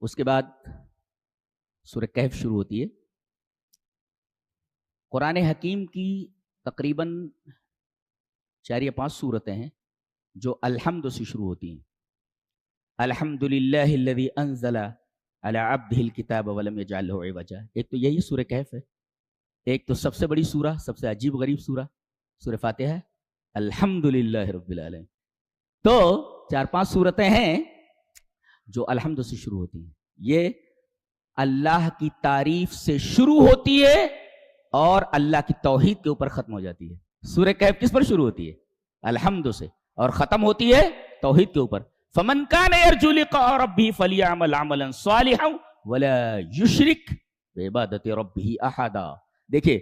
اس کے بعد سورہ کہف شروع ہوتی ہے. قرآن حکیم کی تقریباً 4 یا 5 صورتیں ہیں جو الحمد سے شروع ہوتی ہیں. الحمد للہ الذی انزل علی عبدہ الکتاب ولم یجعل لہ عوجا. ایک تو یہی سورہ کہف ہے. ایک تو سب سے بڑی سورہ، سب سے عجیب غریب سورہ سورہ فاتحہ ہے، الحمد للہ رب العالمین. تو 4-5 صورتیں ہیں جو الحمد سے شروع ہوتی ہیں. یہ اللہ کی تعریف سے شروع ہوتی ہے اور اللہ کی توحید کے اوپر ختم ہو جاتی ہے. سورہ کہف کس پر شروع ہوتی ہے؟ الحمد سے، اور ختم ہوتی ہے توحید کے اوپر. فمن کان یرجو لقاء ربہ فلیعمل عملا صالحا ولا یشرک بعبادۃ ربہ احدا. دیکھیے،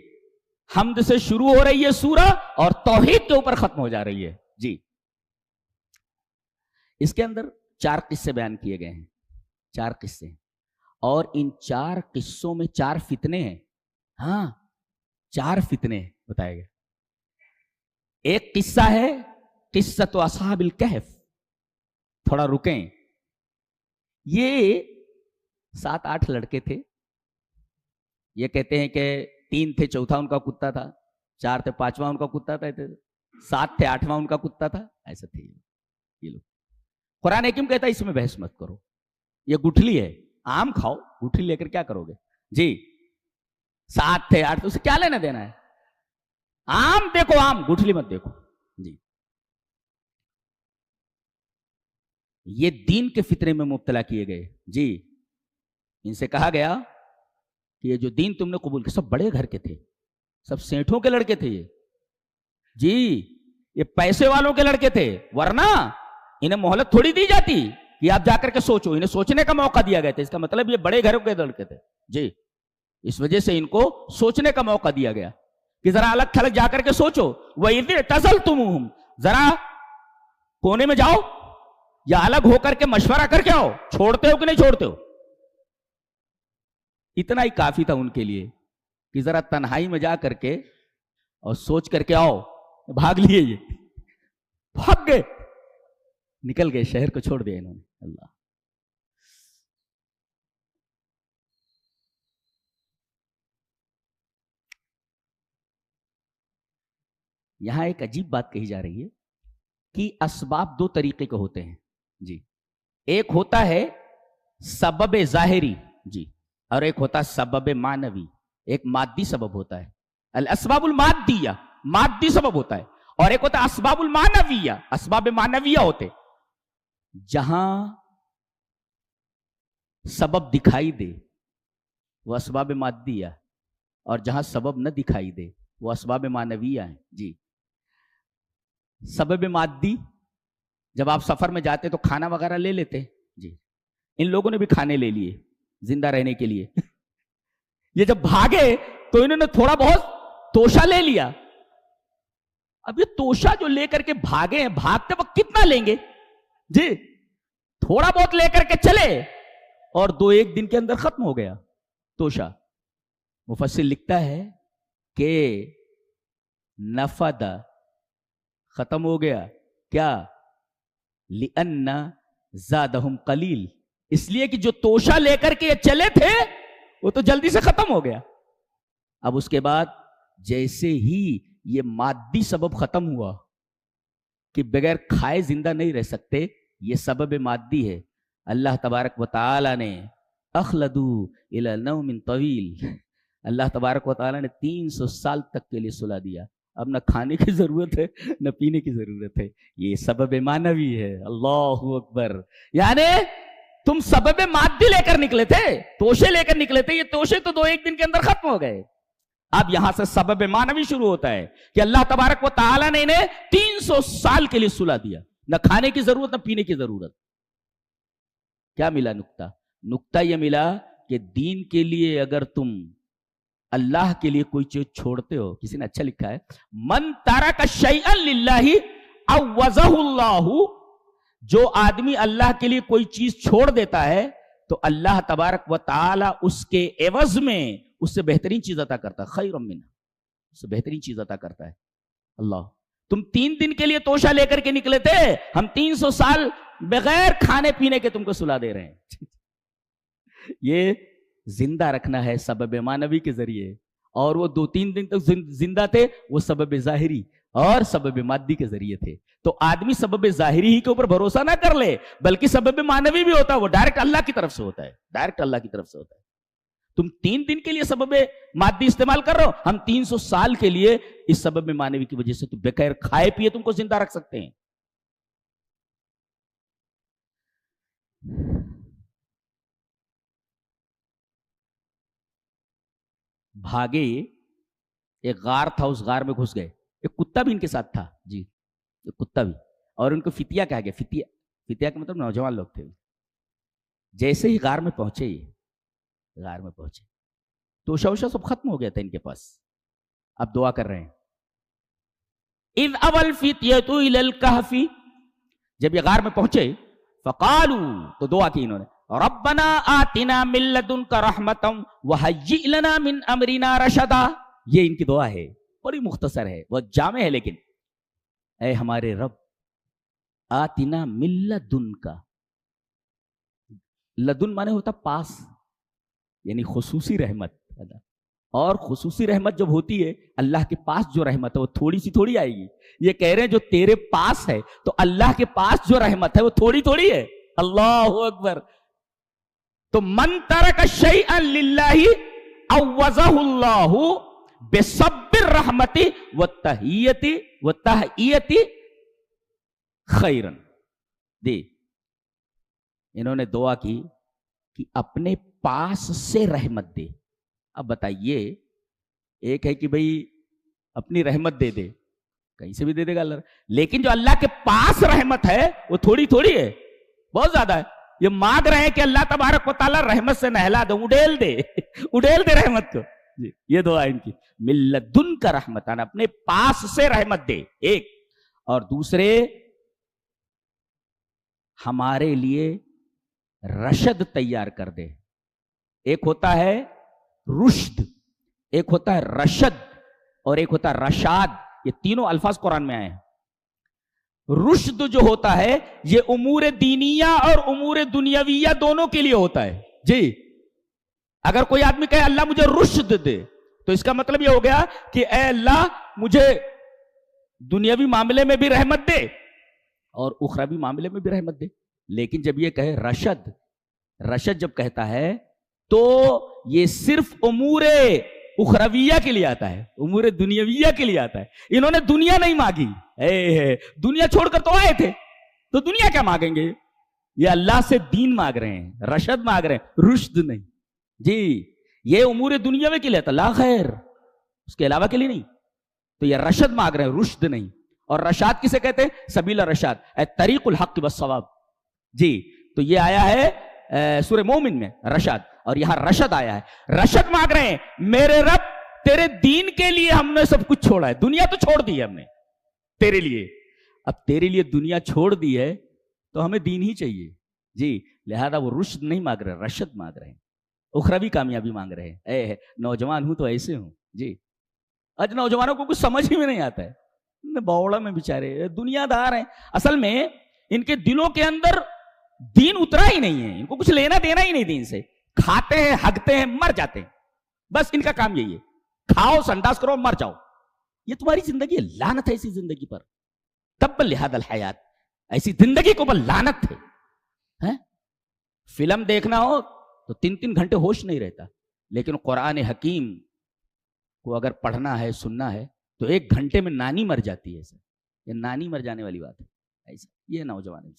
حمد سے شروع ہو رہی ہے سورہ اور توحید کے اوپر ختم ہو جا رہی ہے. جی، اس کے اندر 4 قصے بیان کیے گئے ہیں. 4 قصے، اور ان 4 قصوں میں 4 فتنے ہیں. ہاں، 4 فتنے بتائے گئے. ایک قصہ ہے قصۃ اصحاب الکہف. تھوڑا رکیں. یہ 7-8 لڑکے تھے. یہ کہتے ہیں کہ 3 تھے، چوتھا ان کا کتا تھا. 4 تھے، 5واں ان کا کتا تھا. 7 تھے، 8واں ان کا کتا تھا. ایسا تھے یہ لوگ. قرآن حکیم کہتا ہے اس میں بحث مت کرو، یہ گٹھلی ہے، آم کھاؤ. گٹھلی لے کر کیا کرو گے؟ جی، 7 تھے 8 تھے، اسے کیا لینا دینا ہے؟ آم دیکھو، آم، گٹھلی مت دیکھو. جی، یہ دین کے فتنے میں مبتلا کیے گئے. جی، ان سے کہا گیا کہ یہ جو دین تم نے قبول کیا، سب بڑے گھر کے تھے، سب سینٹھوں کے لڑکے تھے یہ. جی، یہ پیسے والوں کے لڑکے تھے، ورنہ انہیں مہلت تھوڑی دی جاتی کہ آپ جا کر کے سوچو. انہیں سوچنے کا موقع دیا گیا تھا. اس کا مطلب یہ بڑے گھروں کے لڑکے تھے. جی، اس وجہ سے ان کو سوچنے کا موقع دیا گیا کہ ذرا الگ تھلگ جا کر کے سوچو. وَإِذِ اعْتَزَلْتُمُوهُمْ، ذرا کونے میں جاؤ یا الگ ہو کر کے مشورہ کر کے آؤ. چھوڑتے ہو کہ نہیں چھوڑتے ہو؟ اتنا ہی کافی تھا ان کے لیے کہ ذرا تنہائی میں جا کر کے اور سوچ کر کے آؤ. بھاگ لیے، یہ بھاگ گئے، نکل گئے، شہر کو چھوڑ دیا انہوں نے. اللہ، یہاں ایک عجیب بات کہی جا رہی ہے کہ اسباب 2 طریقے کے ہوتے ہیں. جی، ایک ہوتا ہے سبب ظاہری، جی، اور ایک ہوتا ہے سبب معنوی. ایک مادی سبب ہوتا ہے، الاسباب المادیہ، مادی سبب ہوتا ہے. اور ایک ہوتا ہے اسباب المعنویہ، اسباب معنویہ ہوتے. جہاں سبب دکھائی دے وہ اسباب مادیہ، اور جہاں سبب نہ دکھائی دے وہ اسباب معنویہ ہیں. جی، سبب مادی، جب آپ سفر میں جاتے تو کھانا وغیرہ لے لیتے. جی، ان لوگوں نے بھی کھانے لے لیے زندہ رہنے کے لیے. یہ جب بھاگے تو انہوں نے تھوڑا بہت توشہ لے لیا. اب یہ توشہ جو لے کر کے بھاگے ہیں، بھاگتے وقت کتنا لیں گے؟ جی، تھوڑا بہت لے کر کے چلے اور 2-1 دن کے اندر ختم ہو گیا توشہ. مفسر لکھتا ہے کہ نفد، ختم ہو گیا. کیا؟ لِأَنَّ زَادَهُمْ قَلِيلٌ، اس لیے کہ جو توشہ لے کر کے یہ چلے تھے وہ تو جلدی سے ختم ہو گیا. اب اس کے بعد جیسے ہی یہ مادی سبب ختم ہوا کہ بغیر کھائے زندہ نہیں رہ سکتے، یہ سبب مادی ہے. اللہ تبارک و تعالی نے اخلدوا الی نوم طویل، اللہ تبارک و تعالی نے 300 سال تک کے لیے سلا دیا. اب نہ کھانے کی ضرورت ہے نہ پینے کی ضرورت ہے. یہ سبب معنوی ہے. اللہ اکبر. یعنی تم سبب مادی لے کر نکلے تھے، توشے لے کر نکلے تھے، یہ توشے تو 2-1 دن کے اندر ختم ہو گئے. اب یہاں سے سبب معنوی شروع ہوتا ہے کہ اللہ تبارک و تعالی نے انہیں 300 سال کے لیے سلا دیا. نہ کھانے کی ضرورت نہ پینے کی ضرورت. کیا ملا نقطہ یہ ملا کہ دین کے لیے اگر تم اللہ کے لیے کوئی چیز چھوڑتے ہو، کسی نے اچھا لکھا ہے، من ترک شیئا للہ عوضہ اللہ، جو آدمی اللہ کے لیے کوئی چیز چھوڑ دیتا ہے تو اللہ تبارک و تعالی اس کے عوض میں اس سے بہترین چیز عطا کرتا ہے. خیر منہ، اس سے بہترین چیز عطا کرتا ہے اللہ. تم 3 دن کے لیے توشہ لے کر کے نکلے تھے، ہم 300 سال بغیر کھانے پینے کے تم کو سلا دے رہے ہیں. یہ زندہ رکھنا ہے سبب معنوی کے ذریعے، اور وہ 2-3 دن تک زندہ تھے، وہ سبب ظاہری اور سبب مادی کے ذریعے تھے. تو آدمی سبب ظاہری ہی کے اوپر بھروسہ نہ کر لے، بلکہ سبب معنوی بھی ہوتا ہے، وہ ڈائریکٹ اللہ کی طرف سے ہوتا ہے، ڈائریکٹ اللہ کی طرف سے ہوتا ہے. تم 3 دن کے لیے سبب مادی استعمال کر رہے ہو، ہم 300 سال کے لیے اس سبب معنوی کی وجہ سے تو بغیر کھائے پیے تم کو زندہ رکھ سکتے ہیں. بھاگے، ایک غار تھا، اس غار میں گھس گئے. ایک کتا بھی ان کے ساتھ تھا جی، ایک کتا بھی، اور ان کو فتیہ کہا گیا. فتیہ کا مطلب نوجوان لوگ تھے. جیسے ہی غار میں پہنچے، توشہ وشہ سب ختم ہو گیا تھا ان کے پاس. اب دعا کر رہے ہیں. اذ اول فتیۃ الی الکہف، جب یہ غار میں پہنچے، فقالوا، تو دعا کی انہوں نے، ربنا آتنا من لدنک رحمتا وہیئ لنا من امرنا رشدا. یہ ان کی دعا ہے، بڑی مختصر ہے، بہت جامع ہے، لیکن اے ہمارے رب، آتنا من لدنک، لدن مانے ہوتا پاس، یعنی خصوصی رحمت. اور خصوصی رحمت جب ہوتی ہے، اللہ کے پاس جو رحمت ہے وہ تھوڑی سی تھوڑی آئے گی. یہ کہہ رہے ہیں جو تیرے پاس ہے، تو اللہ کے پاس جو رحمت ہے وہ تھوڑی تھوڑی ہے. اللہ اکبر. تو من ترک شیئا للہ عوضہ اللہ بسب الرحمت والتہیت خیرا. دے، انہوں نے دعا کی کہ اپنے پاس سے رحمت دے. اب بتائیے، ایک ہے کہ بھئی اپنی رحمت دے دے، کہیں سے بھی دے دے گا اللہ، لیکن جو اللہ کے پاس رحمت ہے وہ تھوڑی تھوڑی ہے، بہت زیادہ ہے. یہ مانگ رہے ہیں کہ اللہ تبارک و تعالیٰ رحمت سے نہلا دے، اڈیل دے رحمت کو. یہ دعا ان کی، من لدنک رحمتاً، اپنے پاس سے رحمت دے، ایک. اور دوسرے، ہمارے لیے رشد تیار کر دے. ایک ہوتا ہے رشد، ایک ہوتا ہے رشد، اور ایک ہوتا ہے رشاد. یہ تینوں الفاظ قرآن میں آئے ہیں. رشد جو ہوتا ہے یہ امور دینیہ اور امور دنیاویہ دونوں کے لیے ہوتا ہے جی. اگر کوئی آدمی کہے اللہ مجھے رشد دے، تو اس کا مطلب یہ ہو گیا کہ اے اللہ مجھے دنیاوی معاملے میں بھی رحمت دے اور اخروی معاملے میں بھی رحمت دے. لیکن جب یہ کہے رشد جب کہتا ہے تو یہ صرف امور اخرویہ کے لیے آتا ہے، امور دنیاویہ کے لیے آتا ہے. انہوں نے دنیا نہیں مانگی، دنیا چھوڑ کر تو آئے تھے، تو دنیا کیا مانگیں گے؟ یہ اللہ سے دین مانگ رہے ہیں، رشد مانگ رہے ہیں، رشد نہیں جی. یہ امور دنیاوی کے لیے تھا، لا خیر، اس کے علاوہ کے لیے نہیں. تو یہ رشد مانگ رہے ہیں، رشد نہیں. اور رشاد کسے کہتے ہیں؟ سبیل الرشاد، اے طریق الحق والصواب جی. تو یہ آیا ہے سورہ مومن میں رشاد، اور یہاں رشد آیا ہے. رشد مانگ رہے ہیں، میرے رب تیرے دین کے لیے ہم نے سب کچھ چھوڑا ہے، دنیا تو چھوڑ دی ہے ہم نے تیرے لیے. اب تیرے لیے دنیا چھوڑ دی ہے تو ہمیں دین ہی چاہیے جی. لہذا وہ رشد نہیں مانگ رہے، رشد مانگ رہے ہیں، اخروی کامیابی مانگ رہے ہیں. اے نوجوان ہوں تو ایسے ہوں جی. آج نوجوانوں کو کچھ سمجھ ہی میں نہیں آتا ہے، باوڑا میں بیچارے دنیا دار ہیں. اصل میں ان کے دلوں کے اندر دین اترا ہی نہیں ہے، ان کو کچھ لینا دینا ہی نہیں دین سے. کھاتے ہیں، ہگتے ہیں، مر جاتے ہیں، بس ان کا کام یہی ہے، کھاؤ، سنڈاس کرو، مر جاؤ. یہ تمہاری زندگی ہے، لعنت ہے ایسی زندگی پر. تب لہذا الحیات، ایسی زندگی کو بل لعنت ہے. فلم دیکھنا ہو تو 3 گھنٹے ہوش نہیں رہتا، لیکن قرآن حکیم کو اگر پڑھنا ہے، سننا ہے، تو 1 گھنٹے میں نانی مر جاتی ہے. یہ نانی مر جانے والی بات ہے. ایسا یہ نوجوان ہے.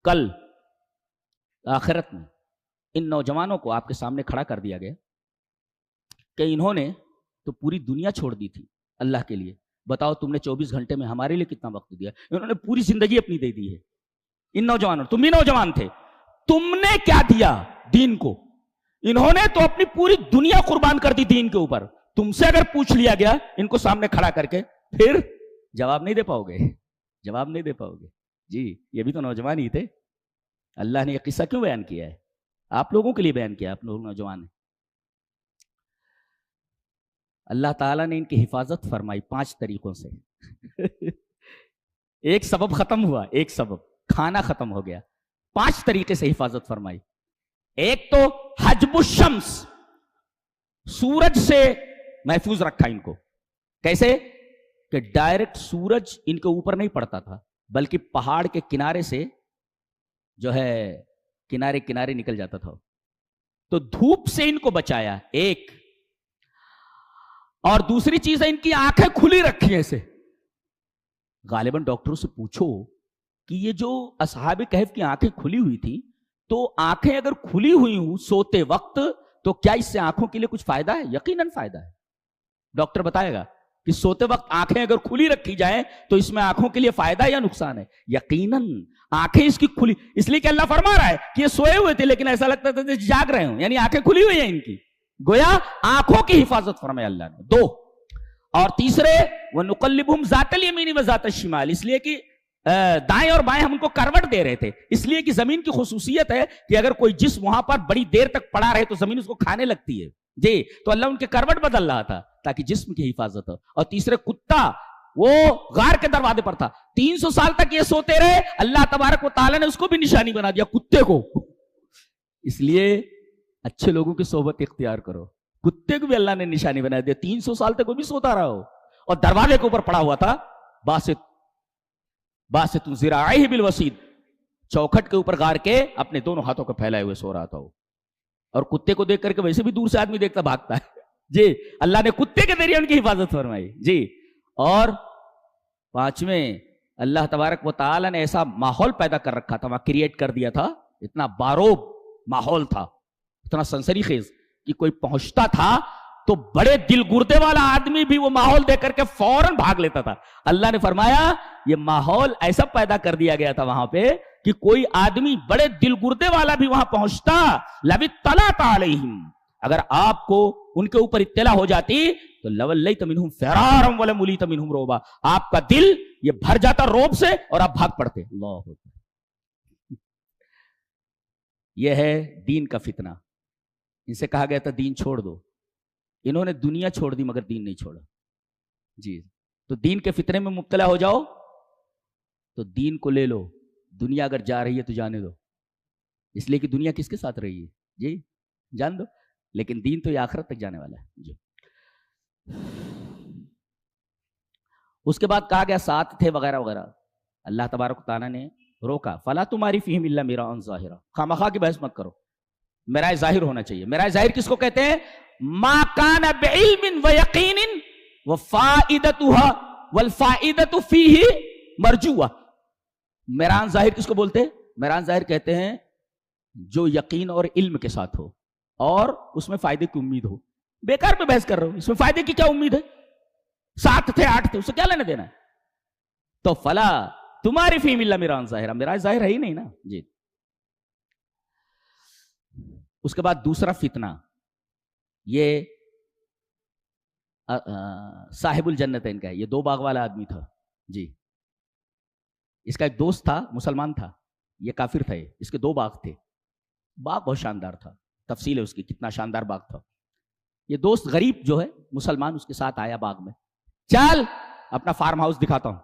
کل آخرت میں ان نوجوانوں کو آپ کے سامنے کھڑا کر دیا گیا کہ انہوں نے تو پوری دنیا چھوڑ دی تھی اللہ کے لیے. بتاؤ تم نے 24 گھنٹے میں ہمارے لیے کتنا وقت دیا؟ انہوں نے پوری زندگی اپنی دے دی ہے. ان نوجوانوں، تم بھی نوجوان تھے، تم نے کیا دیا دین کو؟ انہوں نے تو اپنی پوری دنیا قربان کر دی دین کے اوپر. تم سے اگر پوچھ لیا گیا ان کو سامنے کھڑا کر کے، پھر جواب نہیں دے پاؤ گے، جواب نہیں دے پاؤ گے جی. یہ بھی تو نوجوان ہی تھے. اللہ نے یہ قصہ کیوں بیان کیا ہے؟ آپ لوگوں کے لیے بیان کیا. آپ لوگ نوجوان ہیں. اللہ تعالیٰ نے ان کی حفاظت فرمائی 5 طریقوں سے. ایک سبب ختم ہوا، ایک سبب کھانا ختم ہو گیا. 5 طریقے سے حفاظت فرمائی. ایک تو حجب الشمس، سورج سے محفوظ رکھا ان کو. کیسے؟ کہ ڈائریکٹ سورج ان کے اوپر نہیں پڑتا تھا، بلکہ پہاڑ کے کنارے سے جو ہے کنارے کنارے نکل جاتا تھا. تو دھوپ سے ان کو بچایا ایک. اور دوسری چیز ہے ان کی آنکھیں کھلی رکھی ہیں ایسے. غالباً ڈاکٹروں سے پوچھو کہ یہ جو اصحاب کہف کی آنکھیں کھلی ہوئی تھی، تو آنکھیں اگر کھلی ہوئی ہوں سوتے وقت تو کیا اس سے آنکھوں کے لیے کچھ فائدہ ہے؟ یقیناً فائدہ ہے. ڈاکٹر بتائے گا کہ سوتے وقت آنکھیں اگر کھلی رکھی جائیں تو اس میں آنکھوں کے لیے فائدہ ہے یا نقصان ہے؟ یقیناً آنکھیں اس کی کھلی، اس لیے کہ اللہ فرما رہا ہے کہ یہ سوئے ہوئے تھے لیکن ایسا لگتا تھا کہ جاگ رہے ہوں، یعنی آنکھیں کھلی ہوئی ہیں ان کی. گویا آنکھوں کی حفاظت فرمایا اللہ نے. 2 اور تیسرے وَنُقَلِّبُهُمْ ذَاتَ الْيَمِينِ وَذَاتَ الشِّمَالِ، اس لیے کہ دائیں اور بائیں ہم ان کو کروٹ دے رہے تھے. اس لیے کہ زمین کی خصوصیت ہے کہ اگر کوئی جسم وہاں پر بڑی دیر تک پڑا رہے تو زمین اس کو کھانے لگتی ہے. جی تو اللہ ان کے کروٹ بدل رہا تھا تاکہ جسم کی حفاظت ہو. اور تیسرے کتا وہ غار کے دروازے پر تھا، 300 سال تک یہ سوتے رہے. اللہ تبارک و تعالیٰ نے اس کو بھی نشانی بنا دیا، کتے کو. اس لیے اچھے لوگوں کی صحبت اختیار کرو. کتے کو بھی اللہ نے نشانی بنا دیا، 300 سال تک وہ بھی سوتا رہا ہو اور دروازے کے اوپر پڑا ہوا تھا. باسط ذراعیہ بالوسید، چوکھٹ کے اوپر غار کے اپنے دونوں ہاتھوں کو پھیلائے ہوئے سو رہا تھا وہ. اور کتے کو دیکھ کر کے ویسے بھی دور سے آدمی دیکھتا بھاگتا ہے. جی اللہ نے کتے کے ذریعے ان کی حفاظت فرمائی. جی اور 5ویں اللہ تبارک و تعالی نے ایسا ماحول پیدا کر رکھا تھا، وہاں کریٹ کر دیا تھا، اتنا باروب ماحول تھا، اتنا سنسری خیز کہ کوئی پہنچتا تھا تو بڑے دل گردے والا آدمی بھی وہ ماحول دیکھ کر کے فوراً بھاگ لیتا تھا. اللہ نے فرمایا یہ ماحول ایسا پیدا کر دیا گیا تھا وہاں پہ کہ کوئی آدمی بڑے دل گردے والا بھی وہاں پہنچتا. لَبِطَّلَعْتَ عَلَيْهِمْ، اگر آپ کو ان کے اوپر اطلاع ہو جاتی تو لَوَلَّيْتَ مِنْهُمْ فِرَارًا وَلَمُلِيتَ مِنْهُمْ رُعْبًا، آپ کا دل یہ بھر جاتا روب سے اور آپ بھاگ پڑتے. اللہ اکبر. یہ ہے دین کا فتنہ. ان سے کہا گیا تھا دین چھوڑ دو، انہوں نے دنیا چھوڑ دی مگر دین نہیں چھوڑا. جی تو دین کے فتنے میں مبتلا ہو جاؤ تو دین کو لے لو، دنیا اگر جا رہی ہے تو جانے دو، اس لیے کہ دنیا کس کے ساتھ رہی ہے؟ جی جان دو، لیکن دین تو یہ آخرت تک جانے والا ہے. جی اس کے بعد کہا گیا 7 تھے وغیرہ وغیرہ. اللہ تبارک تعالیٰ نے روکا، فلا تمہاری فیہم الا میراء ظاہرا، خامخواہ کی بحث مت کرو، میرائے ظاہر ہونا چاہیے. میرائے ظاہر کس کو کہتے ہیں؟ ما کان بعلم ویقین وفائدتها والفائدۃ فیہ مرجوہ. میران ظاہر کس کو بولتے ہیں؟ میران ظاہر کہتے ہیں جو یقین اور علم کے ساتھ ہو اور اس میں فائدے کی امید ہو. بیکار پہ بحث کر رہا ہوں، اس میں فائدے کی کیا امید ہے؟ 7 تھے 8 تھے، اس سے کیا لینا دینا ہے؟ تو فلا تمہاری فیہم الا میراء ظاہرا، میرا ظاہر ہے ہی نہیں نا. جی اس کے بعد دوسرا فتنہ، یہ صاحب الجنتین کا ہے. یہ 2 باغ والا آدمی تھا. جی اس کا ایک دوست تھا، مسلمان تھا، یہ کافر تھا. اس کے 2 باغ تھے. باغ بہت شاندار تھا، تفصیل ہے اس کی کتنا شاندار باغ تھا. یہ دوست غریب جو ہے مسلمان اس کے ساتھ آیا باغ میں. چل اپنا فارم ہاؤس دکھاتا ہوں،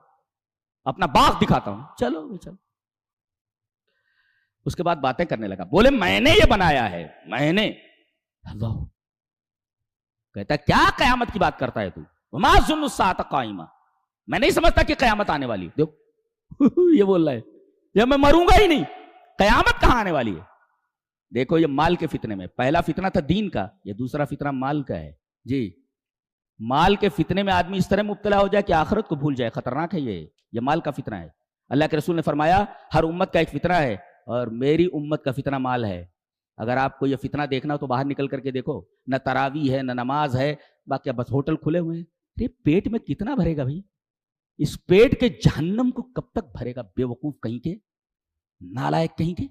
اپنا باغ دکھاتا ہوں. چلو چلو. اس کے بعد باتیں کرنے لگا، بولے میں نے یہ بنایا ہے، میں نے. اللہ کہتا ہے کیا قیامت کی بات کرتا ہے تو؟ وما ظن الساعۃ قائمہ، میں نہیں سمجھتا کہ قیامت آنے والی. دیکھو یہ بول رہا ہے یہ میں مروں گا ہی نہیں، قیامت کہاں آنے والی ہے؟ دیکھو یہ مال کے فتنے میں، پہلا فتنہ تھا دین کا، یہ دوسرا فتنہ مال کا ہے. جی مال کے فتنے میں آدمی اس طرح مبتلا ہو جائے کہ آخرت کو بھول جائے، خطرناک ہے یہ مال کا فتنہ ہے. اللہ کے رسول نے فرمایا ہر امت کا ایک فتنہ ہے اور میری امت کا فتنہ مال ہے. اگر آپ کو یہ فتنہ دیکھنا تو باہر نکل کر کے دیکھو، نہ تراویح ہے نہ نماز ہے، باقی بس ہوٹل کھلے ہوئے ہیں. ارے پیٹ میں کتنا بھرے گا بھائی؟ اس پیٹ کے جہنم کو کب تک بھرے گا؟ بے وقوف کہیں کے، نالائق کہیں کے،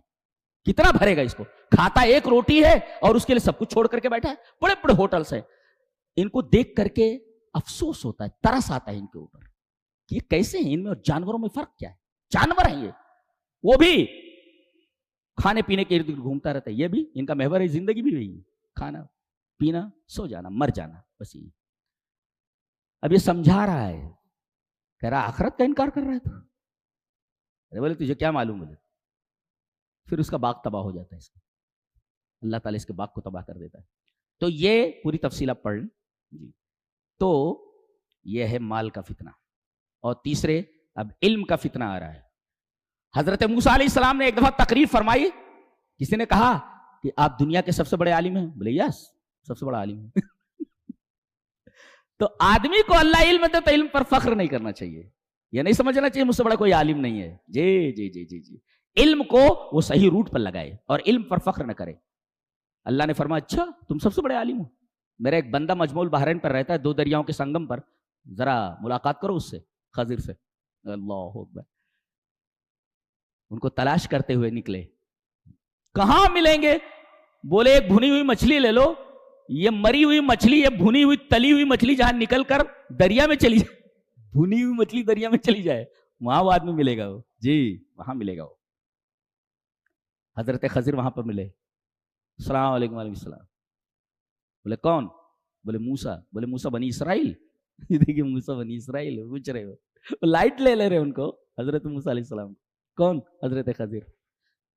کتنا بھرے گا اس کو؟ کھاتا 1 روٹی ہے اور اس کے لیے سب کچھ چھوڑ کر کے بیٹھا ہے. بڑے بڑے ہوٹلس ہیں، ان کو دیکھ کر کے افسوس ہوتا ہے، ترس آتا ہے ان کے اوپر کہ یہ کیسے ہیں، ان میں اور جانوروں میں فرق کیا ہے؟ جانور ہیں یہ، وہ بھی کھانے پینے کے ارد گرد گھومتا رہتا ہے، یہ بھی ان کا محور زندگی بھی وہی ہے، کھانا پینا سو جانا مر جانا بس یہ. اب یہ سمجھا رہا ہے، کہہ رہا آخرت کا انکار کر رہا ہے تو. ارے بولے تجھے کیا معلوم؟ بولے پھر اس کا باغ تباہ ہو جاتا ہے، اس کا اللہ تعالیٰ اس کے باغ کو تباہ کر دیتا ہے. تو یہ پوری تفصیل آپ پڑھ لیں جی. تو یہ ہے مال کا فتنہ. اور تیسرے اب علم کا فتنہ آ رہا ہے. حضرت موسیٰ علیہ السلام نے ایک دفعہ تقریر فرمائی. کسی نے کہا کہ آپ دنیا کے سب سے بڑے عالم ہیں؟ بولے یس، سب سے بڑا عالم ہے. تو آدمی کو اللہ علم دے تو علم پر فخر نہیں کرنا چاہیے، یہ نہیں سمجھنا چاہیے مجھ سے بڑا کوئی عالم نہیں ہے. جی جی جی جی جی علم کو وہ صحیح روٹ پر لگائے اور علم پر فخر نہ کرے. اللہ نے فرمایا اچھا تم سب سے بڑے عالم ہو. میرا ایک بندہ مجموع البحرین پر رہتا ہے، 2 دریاؤں کے سنگم پر، ذرا ملاقات کرو اس سے، خضر سے. اللہ اکبر. ان کو تلاش کرتے ہوئے نکلے. کہاں ملیں گے؟ بولے ایک بھنی ہوئی مچھلی لے لو. یہ مری ہوئی مچھلی، یہ بھنی ہوئی تلی ہوئی مچھلی جہاں نکل کر دریا میں چلی جائے، بھنی ہوئی مچھلی دریا میں چلی جائے، وہاں وہ آدمی ملے گا. وہ جی وہاں ملے گا. وہ حضرت خضر وہاں پر ملے. السلام علیکم. وعلیکم السلام. بولے کون؟ بولے موسیٰ. بولے موسیٰ بنی اسرائیل؟ دیکھیے موسیٰ بنی اسرائیل پوچھ رہے ہو، لائٹ لے رہے ان کو. حضرت موسیٰ علیہ السلام. کون؟ حضرت خضر.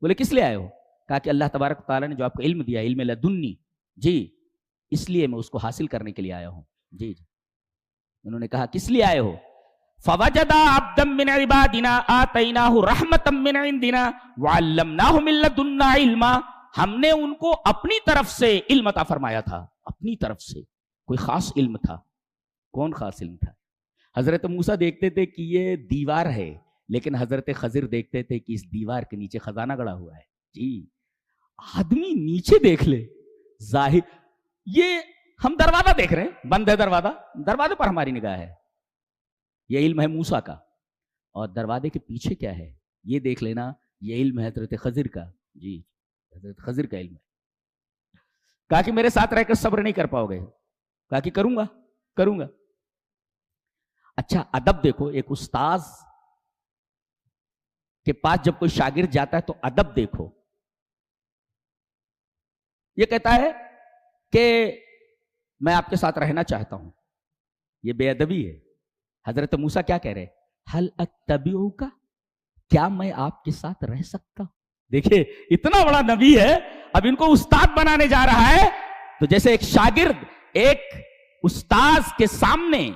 بولے کس لیے آئے ہو؟ کہا کہ اللہ تبارک تعالیٰ نے جو آپ کو علم دیا، علم لدنی، جی اس لیے میں اس کو حاصل کرنے کے لیے آیا ہوں. جی جی. انہوں نے کہا کس لیے آئے ہو؟ فوجدا عبدا من عبادنا آتیناہ رحمتا من عندنا وعلمناہ من لدنا علما. ہم نے ان کو اپنی طرف سے علم عطا فرمایا تھا. اپنی طرف سے کوئی خاص علم تھا. کون خاص علم تھا؟ حضرت موسیٰ دیکھتے تھے کہ یہ دیوار ہے، لیکن حضرت خضر دیکھتے تھے کہ اس دیوار کے نیچے خزانہ گڑا ہوا ہے. جی آدمی نیچے دیکھ لے ظاہر، یہ ہم دروازہ دیکھ رہے ہیں، بند ہے دروازہ، دروازے پر ہماری نگاہ ہے. یہ علم ہے موسیٰ کا. اور دروازے کے پیچھے کیا ہے یہ دیکھ لینا، یہ علم ہے حضرت خضر کا. جی حضرت خضر کا علم ہے. کہا کہ میرے ساتھ رہ کر صبر نہیں کر پاؤ گے؟ کہا کہ کروں گا کروں گا. اچھا ادب دیکھو، ایک استاذ کے پاس جب کوئی شاگرد جاتا ہے تو ادب دیکھو. یہ کہتا ہے کہ میں آپ کے ساتھ رہنا چاہتا ہوں. یہ بے ادبی ہے. حضرت موسیٰ کیا کہہ رہے؟ حل اتبعک، کیا میں آپ کے ساتھ رہ سکتا ہوں؟ دیکھیں اتنا بڑا نبی ہے، اب ان کو استاد بنانے جا رہا ہے. تو جیسے ایک شاگرد ایک استاذ کے سامنے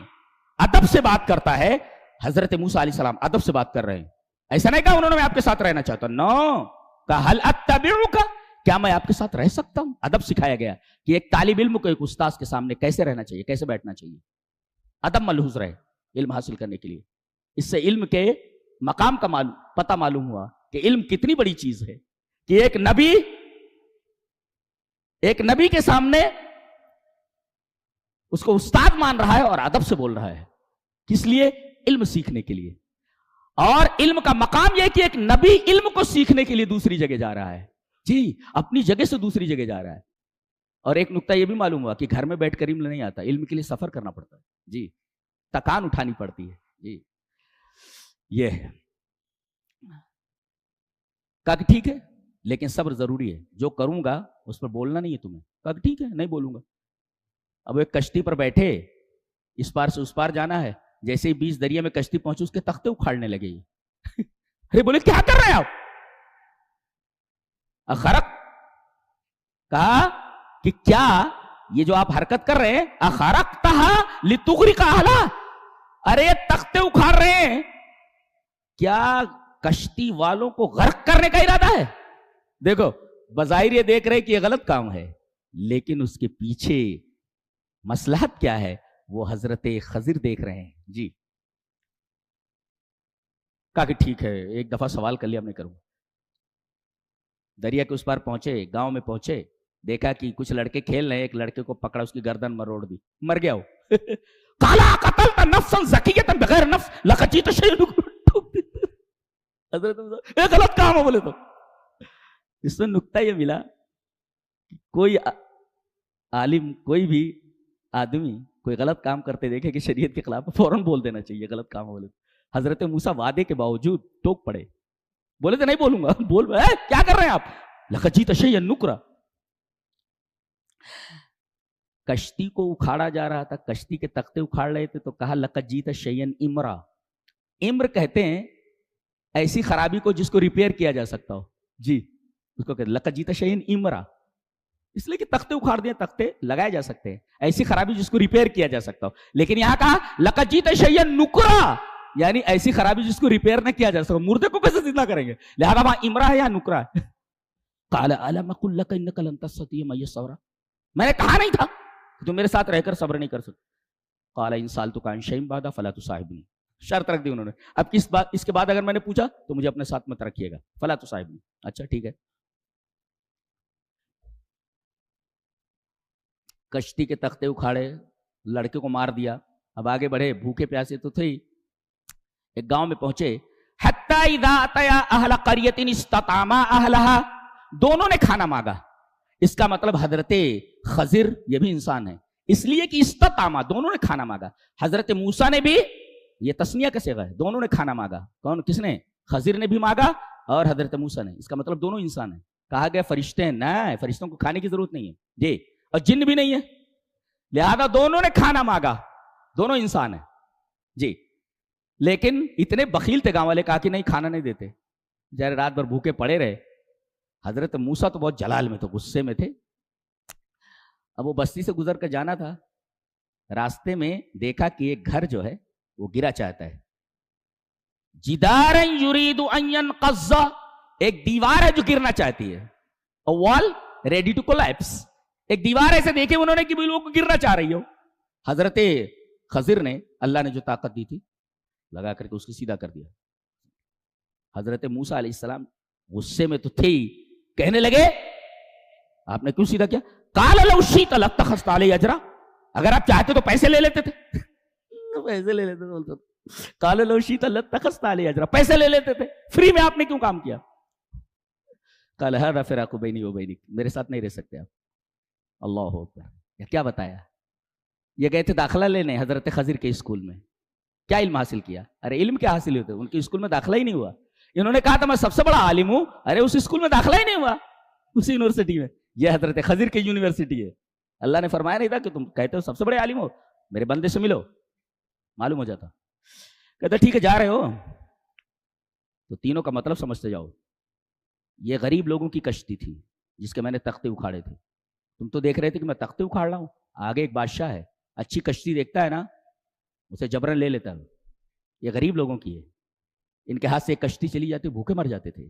ادب سے بات کرتا ہے، حضرت موسیٰ علیہ السلام ادب سے بات کر رہے ہیں. ایسا نہیں کہا انہوں نے میں آپ کے ساتھ رہنا چاہتا ہوں، نو، کہا حل اتبعک، کیا میں آپ کے ساتھ رہ سکتا ہوں؟ ادب سکھایا گیا کہ ایک طالب علم کو ایک استاذ کے سامنے کیسے رہنا چاہیے، کیسے بیٹھنا چاہیے. ادب ملحوظ رہے علم حاصل کرنے کے لیے. اس سے علم کے مقام کا پتہ معلوم ہوا کہ علم کتنی بڑی چیز ہے کہ ایک نبی کے سامنے اس کو استاد مان رہا ہے اور ادب سے بول رہا ہے. کس لیے؟ علم سیکھنے کے لیے. اور علم کا مقام یہ کہ ایک نبی علم کو سیکھنے کے لیے دوسری جگہ جا رہا ہے. جی اپنی جگہ سے دوسری جگہ جا رہا ہے. اور ایک نقطہ یہ بھی معلوم ہوا کہ گھر میں بیٹھ کر علم نہیں آتا، علم کے لیے سفر کرنا پڑتا ہے. جی تکان اٹھانی پڑتی ہے. جی یہ ہے. کہا کہ ٹھیک ہے لیکن صبر ضروری ہے، جو کروں گا اس پر بولنا نہیں ہے تمہیں. کہا کہ ٹھیک ہے نہیں بولوں گا. اب ایک کشتی پر بیٹھے، اس پار سے اس پار جانا ہے. جیسے ہی بیچ دریا میں کشتی پہنچی اس کے تختے اکھاڑنے لگے. ارے بولے کیا کر رہے ہیں آپ؟ اخرق، کہا کہ کیا یہ جو آپ حرکت کر رہے ہیں، اخرقتھا لتغرق اہلھا، ارے تختے اکھاڑ رہے ہیں، کیا کشتی والوں کو غرق کرنے کا ارادہ ہے؟ دیکھو بظاہر یہ دیکھ رہے کہ یہ غلط کام ہے، لیکن اس کے پیچھے مصلحت کیا ہے وہ حضرت خضر دیکھ رہے ہیں. جی کہا کہ ٹھیک ہے ایک دفعہ سوال کر لیا، میں کروں. دریا کے اس پار پہنچے، گاؤں میں پہنچے، دیکھا کہ کچھ لڑکے کھیل رہے ہیں. ایک لڑکے کو پکڑا، اس کی گردن مروڑ دی، مر گیا وہ. قالا قتلت نفسا زکیۃ بغیر نفس لقد جئت شیئا. حضرت یہ غلط کام ہے بولے تو. اس میں نقطہ یہ ملا کہ کوئی عالم، کوئی بھی آدمی کوئی غلط کام کرتے دیکھے کہ شریعت کے خلاف، فوراً بول دینا چاہیے غلط کام بولے. حضرت موسیٰ وعدے کے باوجود ٹوک پڑے، بولے تو نہیں بولوں گا. بول کیا کر رہے ہیں آپ؟ لقد جئت شیئا نکرا. کشتی کو اکھاڑا جا رہا تھا، کشتی کے تختے اکھاڑ رہے تھے، تو کہا لقد جئت شیئا امرا. امر کہتے ہیں ایسی خرابی کو جس کو ریپیئر کیا جا سکتا ہو. جی اس کو کہتے لقد جیت شیئن امرا، اس لیے کہ تختے اکھاڑ دیں، تختے لگائے جا سکتے ہیں، ایسی خرابی جس کو ریپیئر کیا جا سکتا ہو. لیکن یہاں کہا لقد جیت شیئن نکرا، یعنی ایسی خرابی جس کو ریپیئر نہ کیا جا سکتا. مردے کو کیسے زندہ کریں گے؟ لہذا وہاں امرا ہے یا نکرا ہے. قال الم اقل لك انك لن تستطيع معي صبرا، میں نے کہا نہیں تھا کہ تم میرے ساتھ رہ کر صبر نہیں کر سکتے. قال ان سالتك عن شيء بعد فلا تصاحبني، شرط رکھ دی انہوں نے، اب اس کے بعد اگر میں نے پوچھا تو مجھے اپنے ساتھ مت رکھیے گا. فلا تصاحبني، اچھا ٹھیک ہے. کشتی کے تختے اکھاڑے، لڑکے کو مار دیا، اب آگے بڑھے، بھوکے پیاسے تو تھے. ایک گاؤں میں پہنچے، حتی اذا اتیا اہل قریۃ استطعما اہلہا، دونوں نے کھانا مانگا. اس کا مطلب حضرت خضر یہ بھی انسان ہے، اس لیے کہ استطعما دونوں نے کھانا مانگا. حضرت موسیٰ نے بھی، یہ تسنیہ کا صیغہ ہے، دونوں نے کھانا مانگا. کون؟ کس نے؟ خضر نے بھی مانگا اور حضرت موسیٰ نے. اس کا مطلب دونوں انسان ہیں. کہا گیا فرشتے ہیں، نہ فرشتوں کو کھانے کی ضرورت نہیں ہے جی، اور جن بھی نہیں ہے، لہذا دونوں نے کھانا مانگا، دونوں انسان ہیں جی. لیکن اتنے بخیل تھے گاؤں والے، کہا کہ نہیں کھانا نہیں دیتے. جب رات بھر بھوکے پڑے رہے. حضرت موسیٰ تو بہت جلال میں تھے، غصے میں تھے. اب وہ بستی سے گزر کر جانا تھا، راستے میں دیکھا کہ ایک گھر جو ہے وہ گرا چاہتا ہے. جدارا یرید ان ينقض، ایک دیوار ہے جو گرنا چاہتی ہے. A wall ready to collapse، ایک دیوار ایسے دیکھے انہوں نے کہ وہ گرنا چاہ رہی ہو. حضرت خضر نے، اللہ نے جو طاقت دی تھی لگا کر کے اس کو سیدھا کر دیا. حضرت موسیٰ علیہ السلام غصے میں تو تھے ہی، کہنے لگے آپ نے کیوں سیدھا کیا؟ قال لو شئت لاتخذت علی اجرا، اگر آپ چاہتے تو پیسے لے لیتے تھے. پیسے لے لیتے تھے. قال لو شئت لاتخذت علی اجرا، پیسے لے لیتے تھے، فری میں آپ نے کیوں کام کیا؟ قال هذا فراق بینی و بینک، میرے ساتھ نہیں رہ سکتے آپ. اللہ اکبر. کیا بتایا؟ یہ گئے تھے داخلہ لینے حضرت خضر کے اسکول میں. کیا علم حاصل کیا؟ ارے علم کیا حاصل ہوتے، ان کے اسکول میں داخلہ ہی نہیں ہوا. انہوں نے کہا تھا میں سب سے بڑا عالم ہوں، ارے اس اسکول میں داخلہ ہی نہیں ہوا، اسی یونیورسٹی میں. یہ حضرت خضر کی یونیورسٹی ہے. اللہ نے فرمایا نہیں تھا کہ تم کہتے ہو سب سے بڑے عالم ہو، میرے بندے سے ملو، معلوم ہو جاتا. کہتا ٹھیک ہے جا رہے ہو تو تینوں کا مطلب سمجھتے جاؤ. یہ غریب لوگوں کی کشتی تھی جس کے میں نے تختے اکھاڑے تھے. تم تو دیکھ رہے تھے کہ میں تختے اکھاڑ رہا ہوں، آگے ایک بادشاہ ہے، اچھی کشتی دیکھتا ہے نا اسے جبرن لے لیتا ہے. یہ غریب لوگوں کی ہے، ان کے ہاتھ سے ایک کشتی چلی جاتی، بھوکے مر جاتے تھے.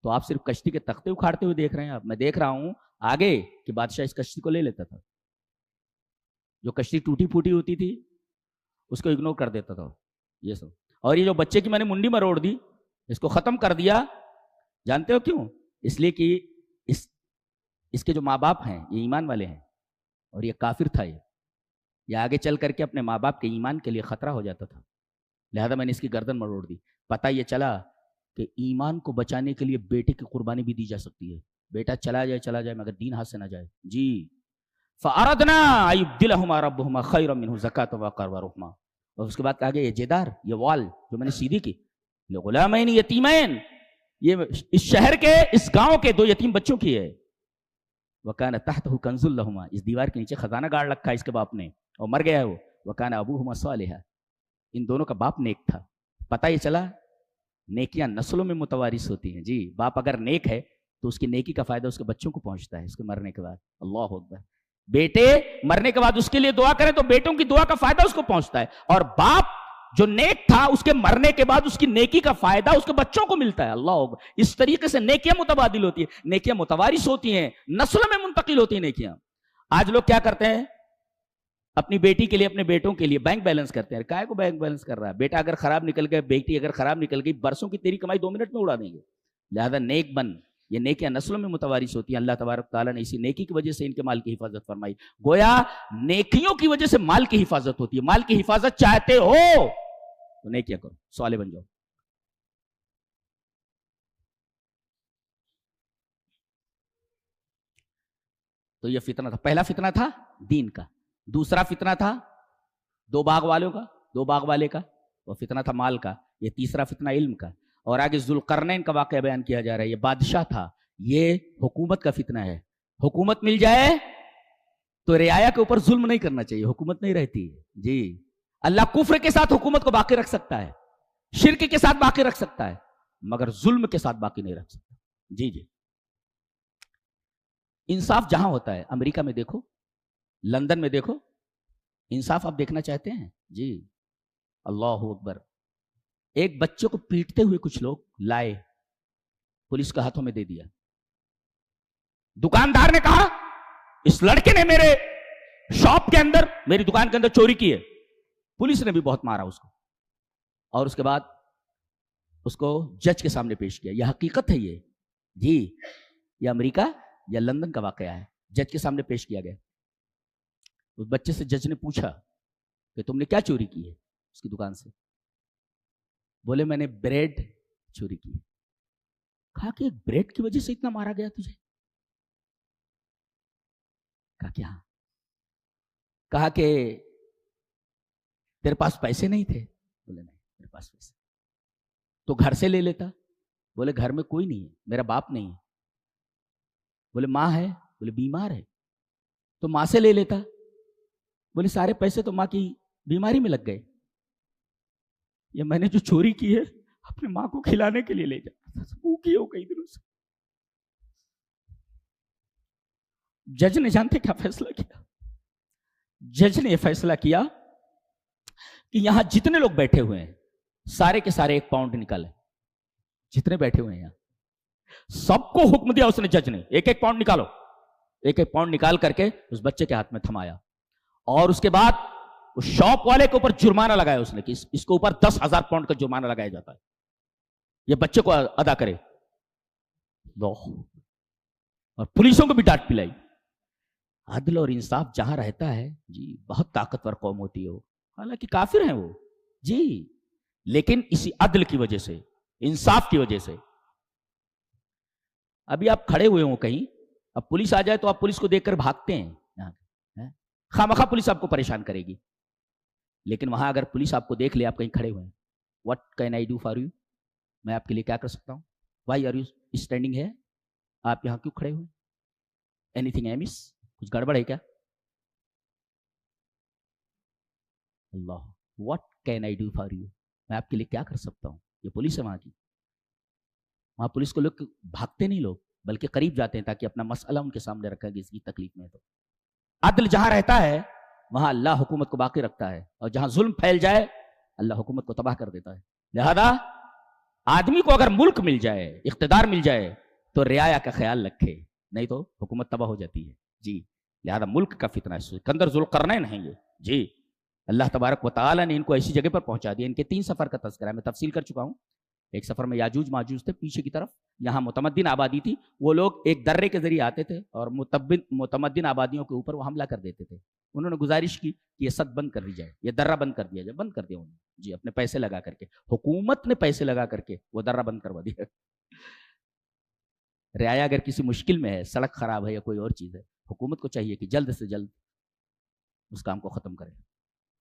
تو آپ صرف کشتی کے تختے اکھاڑتے ہوئے دیکھ رہے ہیں. آپ میں دیکھ رہا ہوں آگے کہ بادشاہ اس کشتی کو لے لیتا تھا. جو کشتی ٹوٹی پھوٹی ہوتی تھی اس کو اگنور کر دیتا تھا یہ سب. اور یہ جو بچے کی میں نے منڈی مروڑ دی، اس کو ختم کر دیا. جانتے ہو کیوں؟ اس لیے کہ اس کے جو ماں باپ ہیں یہ ایمان والے ہیں اور یہ کافر تھا. یہ آگے چل کر کے اپنے ماں باپ کے ایمان کے لیے خطرہ ہو جاتا تھا، لہذا میں نے اس کی گردن مروڑ دی. پتہ یہ چلا کہ ایمان کو بچانے کے لیے بیٹے کی قربانی بھی دی جا سکتی ہے. بیٹا چلا جائے مگر دین ہاتھ سے نہ جائے جی. فَأَرَدْنَا أَيُبْدِلَهُمَا رَبُّهُمَا خَيْرًا مِنْهُ زَكَاةً وَأَقْرَبَ رُحْمًا. اور اس کے بعد کہا گیا یہ جدار، یہ وال جو میں نے سیدھی کی، لِغُلَامَيْنِ یتیمین، یہ اس شہر کے، اس گاؤں کے 2 یتیم بچوں کی ہے. وَكَانَ تَحْتَهُ كَنْزٌ لَهُمَا، اس دیوار کے نیچے خزانہ گاڑ رکھا ہے اس کے باپ نے اور مر گیا ہے وہ. وَكَانَ أَبُوهُمَا صَالِحًا، ان دونوں کا باپ نیک تھا. پتہ یہ چلا نیکیاں نسلوں میں متوارث ہوتی ہیں جی. باپ اگر نیک ہے تو اس کی نیکی کا فائدہ اس کے بچوں کو پہنچتا ہے اس کے مرنے کے بعد. اللہ اکبر. بیٹے مرنے کے بعد اس کے لیے دعا کریں تو بیٹوں کی دعا کا فائدہ اس کو پہنچتا ہے، اور باپ جو نیک تھا اس کے مرنے کے بعد اس کی نیکی کا فائدہ اس کے بچوں کو ملتا ہے. اللہ اکبر. اس طریقے سے نیکیاں متبادل ہوتی ہیں، نیکیاں متوارث ہوتی ہیں، نسلوں میں منتقل ہوتی ہیں نیکیاں. آج لوگ کیا کرتے ہیں؟ اپنی بیٹی کے لیے، اپنے بیٹوں کے لیے بینک بیلنس کرتے ہیں. کائے کو بینک بیلنس کر رہا ہے؟ بیٹا اگر خراب نکل گیا، بیٹی اگر خراب نکل گئی، برسوں کی تیری کمائی 2 منٹ میں اڑا دیں گے. لہذا نیک بن. یہ نیکیاں نسلوں میں متوارث ہوتی ہیں. اللہ تبارک تعالیٰ نے اسی نیکی کی وجہ سے ان کے مال کی حفاظت فرمائی. گویا نیکیوں کی وجہ سے مال کی حفاظت ہوتی ہے. مال کی حفاظت چاہتے ہو تو نیکیاں کرو، صالح بن جاؤ. تو یہ فتنہ تھا. پہلا فتنہ تھا دین کا، دوسرا فتنہ تھا 2 باغ والوں کا، 2 باغ والے کا، وہ فتنہ تھا مال کا. یہ تیسرا فتنہ علم کا. اور آگے ذوالقرنین کا واقعہ بیان کیا جا رہا ہے. یہ بادشاہ تھا. یہ حکومت کا فتنہ ہے. حکومت مل جائے تو رعایا کے اوپر ظلم نہیں کرنا چاہیے. حکومت نہیں رہتی جی. اللہ کفر کے ساتھ حکومت کو باقی رکھ سکتا ہے، شرک کے ساتھ باقی رکھ سکتا ہے، مگر ظلم کے ساتھ باقی نہیں رکھ سکتا. جی جی. انصاف جہاں ہوتا ہے، امریکہ میں دیکھو، لندن میں دیکھو، انصاف آپ دیکھنا چاہتے ہیں؟ جی اللہ اکبر. ایک بچے کو پیٹتے ہوئے کچھ لوگ لائے، پولیس کے ہاتھوں میں دے دیا. دکاندار نے کہا اس لڑکے نے میرے شاپ کے اندر، میری دکان کے اندر چوری کی ہے. پولیس نے بھی بہت مارا اس کو، اور اس کے بعد اس کو جج کے سامنے پیش کیا. یہ حقیقت ہے یہ، جی یہ امریکہ یا لندن کا واقعہ ہے. جج کے سامنے پیش کیا گیا. اس بچے سے جج نے پوچھا کہ تم نے کیا چوری کی ہے اس کی دکان سے؟ بولے میں نے بریڈ چوری کی. کہا کہ بریڈ کی وجہ سے اتنا مارا گیا تجھے؟ کہا کہ ہاں. کہا کہ تیرے پاس پیسے نہیں تھے؟ بولے نہیں میرے پاس پیسے. تو گھر سے لے لیتا؟ بولے گھر میں کوئی نہیں ہے، میرا باپ نہیں ہے. بولے ماں ہے؟ بولے بیمار ہے. تو ماں سے لے لیتا؟ بولے سارے پیسے تو ماں کی بیماری میں لگ گئے. یہ میں نے جو چوری کی ہے اپنے ماں کو کھلانے کے لیے لے جاتا تھا، بھوکی ہو کئی دنوں سے. جج نے جانتے کیا فیصلہ کیا؟ جج نے یہ فیصلہ کیا کہ یہاں جتنے لوگ بیٹھے ہوئے ہیں سارے کے سارے 1 پاؤنڈ نکالے. جتنے بیٹھے ہوئے ہیں یہاں سب کو حکم دیا اس نے، جج نے 1 پاؤنڈ نکالو. 1 پاؤنڈ نکال کر کے اس بچے کے ہاتھ میں تھمایا، اور اس کے بعد اس شاپ والے کے اوپر جرمانہ لگایا اس نے کہ اس کے اوپر 10,000 پاؤنڈ کا جرمانہ لگایا جاتا ہے، یہ بچے کو ادا کرے. اور پولیسوں کو بھی ڈانٹ پلائی. عدل اور انصاف جہاں رہتا ہے جی بہت طاقتور قوم ہوتی ہے وہ. حالانکہ کافر ہیں وہ جی، لیکن اسی عدل کی وجہ سے، انصاف کی وجہ سے. ابھی آپ کھڑے ہوئے ہوں کہیں، اب پولیس آ جائے تو آپ پولیس کو دیکھ کر بھاگتے ہیں، خامخواہ پولیس آپ کو پریشان کرے گی. لیکن وہاں اگر پولیس آپ کو دیکھ لے آپ کہیں کھڑے ہوئے ہیں، what can I do for you, میں آپ کے لیے کیا کر سکتا ہوں؟ وائی آر یو اسٹینڈنگ ہے، آپ یہاں کیوں کھڑے ہوئے؟ اینی تھنگ ایمس، کچھ گڑبڑ ہے کیا؟ Allah, what can I do for you, میں آپ کے لیے کیا کر سکتا ہوں؟ یہ پولیس ہے وہاں کی. وہاں پولیس کو لوگ بھاگتے نہیں، لوگ بلکہ قریب جاتے ہیں تاکہ اپنا مسئلہ ان کے سامنے رکھا کہ اس کی تکلیف میں ہے. تو عدل جہاں رہتا ہے وہاں اللہ حکومت کو باقی رکھتا ہے، اور جہاں ظلم پھیل جائے اللہ حکومت کو تباہ کر دیتا ہے. لہذا آدمی کو اگر ملک مل جائے، اقتدار مل جائے تو رعایا کا خیال رکھے، نہیں تو حکومت تباہ ہو جاتی ہے. جی لہذا ملک کا فتنہ ہے، سکندر ذوالقرنین ہیں یہ. جی اللہ تبارک و تعالیٰ نے ان کو ایسی جگہ پر پہنچا دیا. ان کے 3 سفر کا تذکرہ میں تفصیل کر چکا ہوں. ایک سفر میں یاجوج ماجوج تھے پیچھے کی طرف، یہاں متمدن آبادی تھی، وہ لوگ ایک درے کے ذریعے آتے تھے اور متمدن آبادیوں کے اوپر وہ حملہ کر دیتے تھے. انہوں نے گزارش کی کہ یہ سد بند کر دی جائے، یہ درہ بند کر دیا جائے. بند کر دیا انہوں نے جی، اپنے پیسے لگا کر کے، حکومت نے پیسے لگا کر کے وہ درہ بند کروا دیا. رعایا اگر کسی مشکل میں ہے، سڑک خراب ہے یا کوئی اور چیز ہے، حکومت کو چاہیے کہ جلد سے جلد اس کام کو ختم کرے.